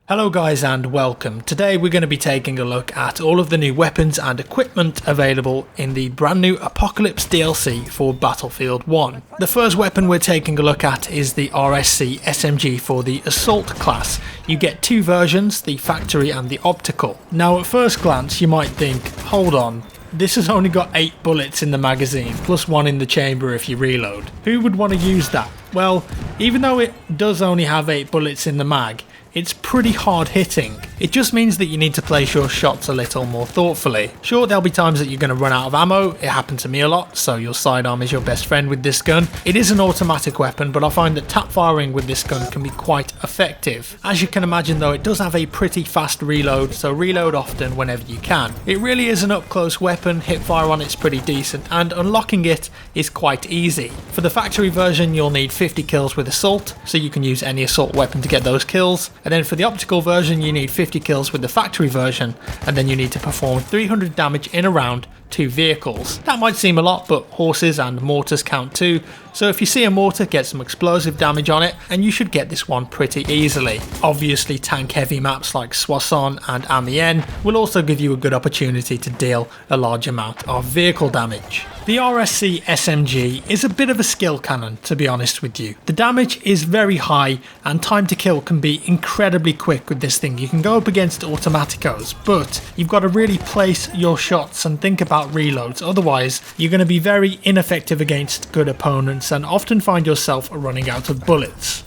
Hello guys and welcome. Today we're going to be taking a look at all of the new weapons and equipment available in the brand new Apocalypse DLC for Battlefield 1. The first weapon we're taking a look at is the Rsc Smg for the Assault class. You get two versions, the factory and the optical. Now at first glance you might think, hold on, this has only got 8 bullets in the magazine, plus 1 in the chamber if you reload. Who would want to use that? Well, even though it does only have 8 bullets in the mag, it's pretty hard hitting. It just means that you need to place your shots a little more thoughtfully. Sure, there'll be times that you're going to run out of ammo. It happened to me a lot, so your sidearm is your best friend with this gun. It is an automatic weapon, but I find that tap firing with this gun can be quite effective. As you can imagine though, it does have a pretty fast reload, so reload often whenever you can. It really is an up close weapon, hip fire on it's pretty decent, and unlocking it is quite easy. For the factory version you'll need 50 kills with assault, so you can use any assault weapon to get those kills. And then for the optical version you need 50 kills with the factory version, and then you need to perform 300 damage in a round to vehicles. That might seem a lot, but horses and mortars count too, so if you see a mortar, get some explosive damage on it and you should get this one pretty easily. Obviously tank heavy maps like Soissons and Amiens will also give you a good opportunity to deal a large amount of vehicle damage. The Rsc Smg is a bit of a skill cannon, to be honest with you. The damage is very high and time to kill can be incredibly quick with this thing. You can go up against automaticos, but you've got to really place your shots and think about reloads, otherwise you're going to be very ineffective against good opponents and often find yourself running out of bullets.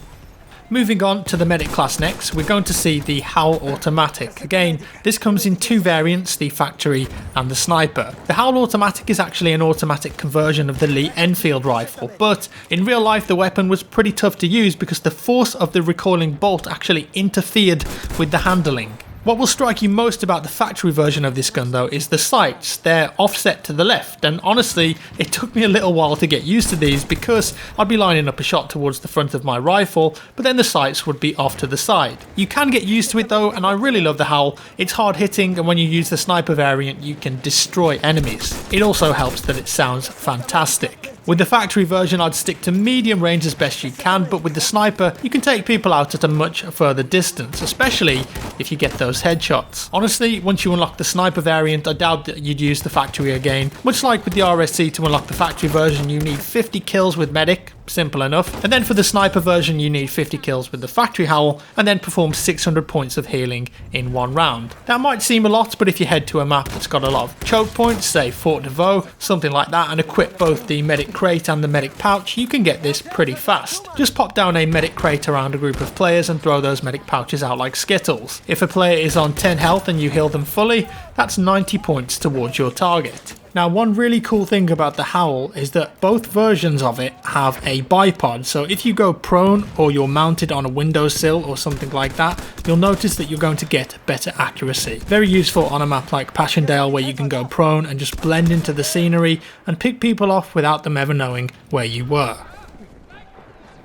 Moving on to the medic class next, we're going to see the Howl Automatic. Again, this comes in two variants, the factory and the sniper. The Howl Automatic is actually an automatic conversion of the Lee Enfield rifle, but in real life the weapon was pretty tough to use because the force of the recoiling bolt actually interfered with the handling. What will strike you most about the factory version of this gun though is the sights. They're offset to the left, and honestly it took me a little while to get used to these because I'd be lining up a shot towards the front of my rifle, but then the sights would be off to the side. You can get used to it though, and I really love the Howl. It's hard hitting, and when you use the sniper variant you can destroy enemies. It also helps that it sounds fantastic. With the factory version I'd stick to medium range as best you can, but with the sniper you can take people out at a much further distance, especially if you get those headshots. Honestly, once you unlock the sniper variant I doubt that you'd use the factory again. Much like with the Rsc, to unlock the factory version you need 50 kills with medic, simple enough, and then for the sniper version you need 50 kills with the factory Howl and then perform 600 points of healing in one round. That might seem a lot, but if you head to a map that's got a lot of choke points, say Fort de Vaux, something like that, and equip both the medic crate and the medic pouch, you can get this pretty fast. Just pop down a medic crate around a group of players and throw those medic pouches out like Skittles. If a player is on 10 health and you heal them fully, that's 90 points towards your target. Now one really cool thing about the Howl is that both versions of it have a bipod, so if you go prone or you're mounted on a windowsill or something like that, you'll notice that you're going to get better accuracy. Very useful on a map like Passchendaele where you can go prone and just blend into the scenery and pick people off without them ever knowing where you were.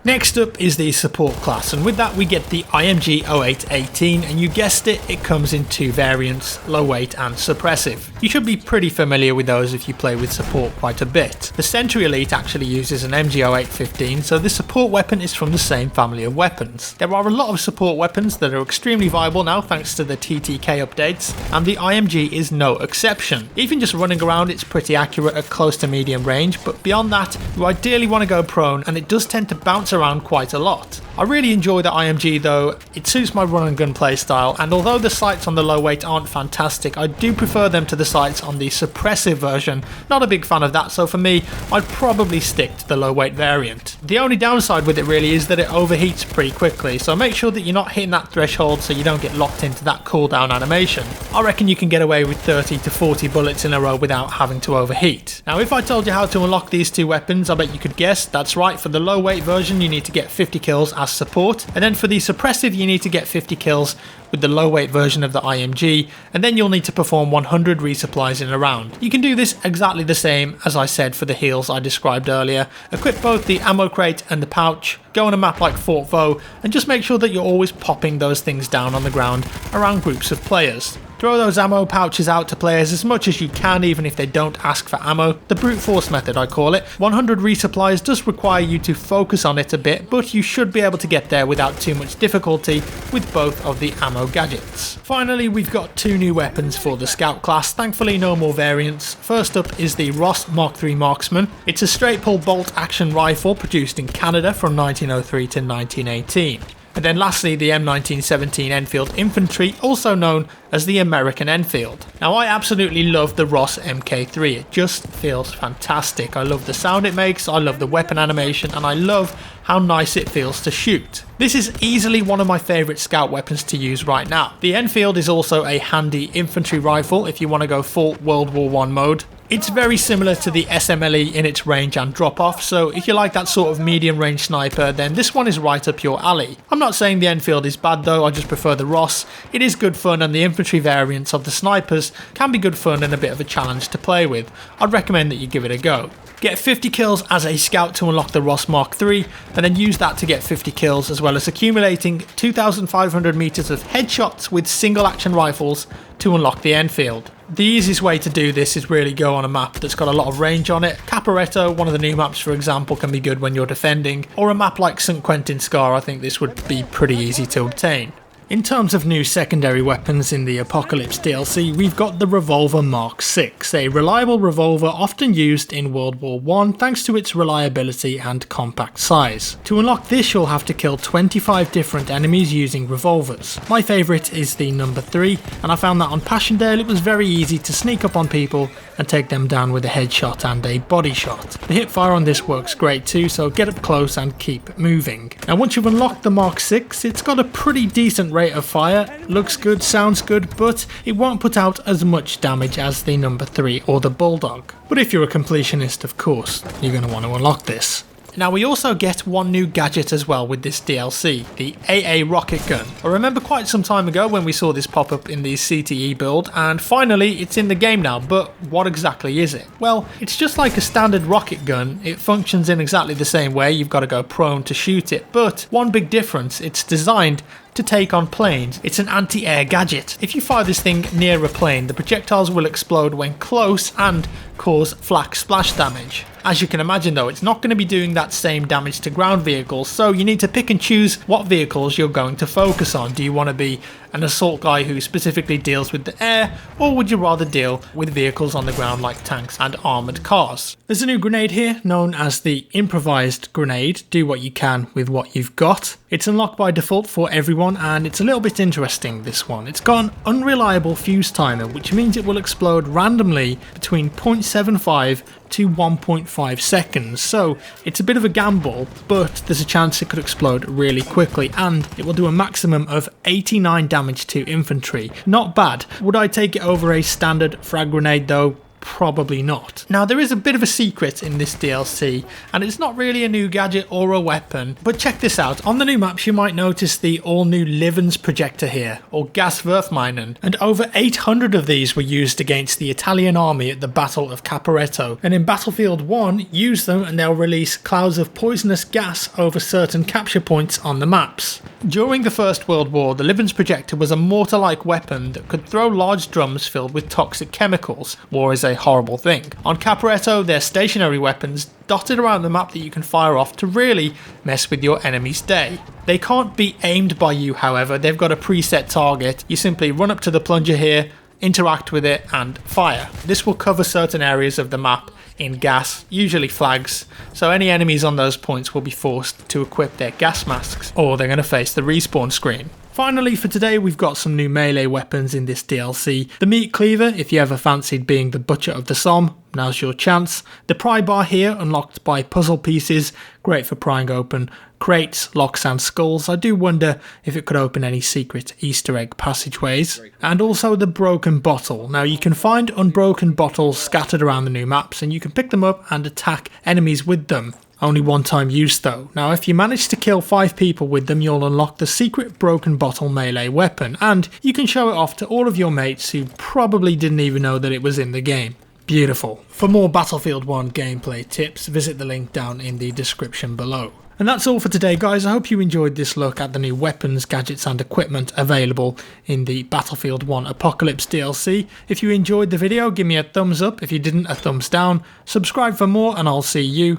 Next up is the support class, and with that we get the IMG 0818, and you guessed it, it comes in two variants, low weight and suppressive. You should be pretty familiar with those if you play with support quite a bit. The Sentry Elite actually uses an MG 0815, so this support weapon is from the same family of weapons. There are a lot of support weapons that are extremely viable now thanks to the TTK updates, and the IMG is no exception. Even just running around it's pretty accurate at close to medium range, but beyond that you ideally want to go prone, and it does tend to bounce around quite a lot. I really enjoy the IMG though, it suits my run and gun playstyle, and although the sights on the low weight aren't fantastic, I do prefer them to the sights on the suppressive version. Not a big fan of that, so for me I'd probably stick to the low weight variant. The only downside with it really is that it overheats pretty quickly, so make sure that you're not hitting that threshold so you don't get locked into that cooldown animation. I reckon you can get away with 30 to 40 bullets in a row without having to overheat. Now if I told you how to unlock these two weapons I bet you could guess. That's right, for the low weight version you need to get 50 kills as support, and then for the suppressive you need to get 50 kills with the low weight version of the IMG, and then you'll need to perform 100 resupplies in a round. You can do this exactly the same as I said for the heals I described earlier. Equip both the ammo crate and the pouch, go on a map like Fort Vaux, and just make sure that you're always popping those things down on the ground around groups of players. Throw those ammo pouches out to players as much as you can, even if they don't ask for ammo. The brute force method, I call it. 100 resupplies does require you to focus on it a bit, but you should be able to get there without too much difficulty with both of the ammo gadgets. Finally, we've got 2 new weapons for the scout class, thankfully no more variants. First up is the Rsc Mark III Marksman. It's a straight pull bolt action rifle produced in Canada from 1903 to 1918. And then lastly, the M1917 Enfield Infantry, also known as the American Enfield. Now, I absolutely love the Rsc Mk3, it just feels fantastic. I love the sound it makes, I love the weapon animation, and I love how nice it feels to shoot. This is easily one of my favourite scout weapons to use right now. The Enfield is also a handy infantry rifle if you want to go full World War I mode. It's very similar to the SMLE in its range and drop off, so if you like that sort of medium range sniper, then this one is right up your alley. I'm not saying the Enfield is bad though, I just prefer the Rsc. It is good fun, and the infantry variants of the snipers can be good fun and a bit of a challenge to play with. I'd recommend that you give it a go. Get 50 kills as a scout to unlock the Rsc Mark III, and then use that to get 50 kills, as well as accumulating 2,500 meters of headshots with single action rifles to unlock the Enfield. The easiest way to do this is really go on a map that's got a lot of range on it. Caporetto, one of the new maps for example, can be good when you're defending, or a map like St. Quentin Scar. I think this would be pretty easy to obtain. In terms of new secondary weapons in the Apocalypse DLC, we've got the Revolver Mark 6, a reliable revolver often used in World War I thanks to its reliability and compact size. To unlock this, you'll have to kill 25 different enemies using revolvers. My favourite is the number 3, and I found that on Passchendaele it was very easy to sneak up on people and take them down with a headshot and a body shot. The hipfire on this works great too, so get up close and keep moving. Now once you've unlocked the Mark 6, it's got a pretty decent rate of fire, looks good, sounds good, but it won't put out as much damage as the number 3 or the Bulldog. But if you're a completionist, of course, you're going to want to unlock this. Now we also get one new gadget as well with this DLC, the Aaa Rocket Gun. I remember quite some time ago when we saw this pop up in the CTE build, and finally it's in the game now, but what exactly is it? Well, it's just like a standard rocket gun. It functions in exactly the same way, you've got to go prone to shoot it, but one big difference, it's designed to take on planes. It's an anti-air gadget. If you fire this thing near a plane, the projectiles will explode when close and cause flak splash damage. As you can imagine though, it's not going to be doing that same damage to ground vehicles, so you need to pick and choose what vehicles you're going to focus on. Do you want to be an assault guy who specifically deals with the air, or would you rather deal with vehicles on the ground like tanks and armoured cars? There's a new grenade here known as the Improvised Grenade. Do what you can with what you've got. It's unlocked by default for everyone, and it's a little bit interesting, this one. It's got an unreliable fuse timer, which means it will explode randomly between 0.75 to 1.5 seconds, so it's a bit of a gamble, but there's a chance it could explode really quickly, and it will do a maximum of 89 damage to infantry. Not bad. Would I take it over a standard frag grenade though? Probably not. Now there is a bit of a secret in this DLC, and it's not really a new gadget or a weapon, but check this out. On the new maps you might notice the all new Livens projector here, or Gaswurfminen, and over 800 of these were used against the Italian army at the Battle of Caporetto, and in Battlefield 1 use them and they'll release clouds of poisonous gas over certain capture points on the maps. During the First World War, the Livens projector was a mortar-like weapon that could throw large drums filled with toxic chemicals. War is a horrible thing. On Caporetto, they're stationary weapons dotted around the map that you can fire off to really mess with your enemy's day. They can't be aimed by you, however. They've got a preset target. You simply run up to the plunger here, interact with it and fire. This will cover certain areas of the map in gas, usually flags, so any enemies on those points will be forced to equip their gas masks, or they're going to face the respawn screen. Finally for today, we've got some new melee weapons in this DLC. The Meat Cleaver, if you ever fancied being the butcher of the Somme, now's your chance. The Pry Bar here, unlocked by puzzle pieces, great for prying open crates, locks and skulls. I do wonder if it could open any secret Easter egg passageways. And also the Broken Bottle. Now you can find unbroken bottles scattered around the new maps, and you can pick them up and attack enemies with them. Only one time use though. Now if you manage to kill 5 people with them, you'll unlock the secret Broken Bottle melee weapon, and you can show it off to all of your mates who probably didn't even know that it was in the game. Beautiful. For more Battlefield 1 gameplay tips, visit the link down in the description below. And that's all for today, guys. I hope you enjoyed this look at the new weapons, gadgets and equipment available in the Battlefield 1 Apocalypse DLC. If you enjoyed the video, give me a thumbs up. If you didn't, a thumbs down. Subscribe for more, and I'll see you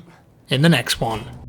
in the next one.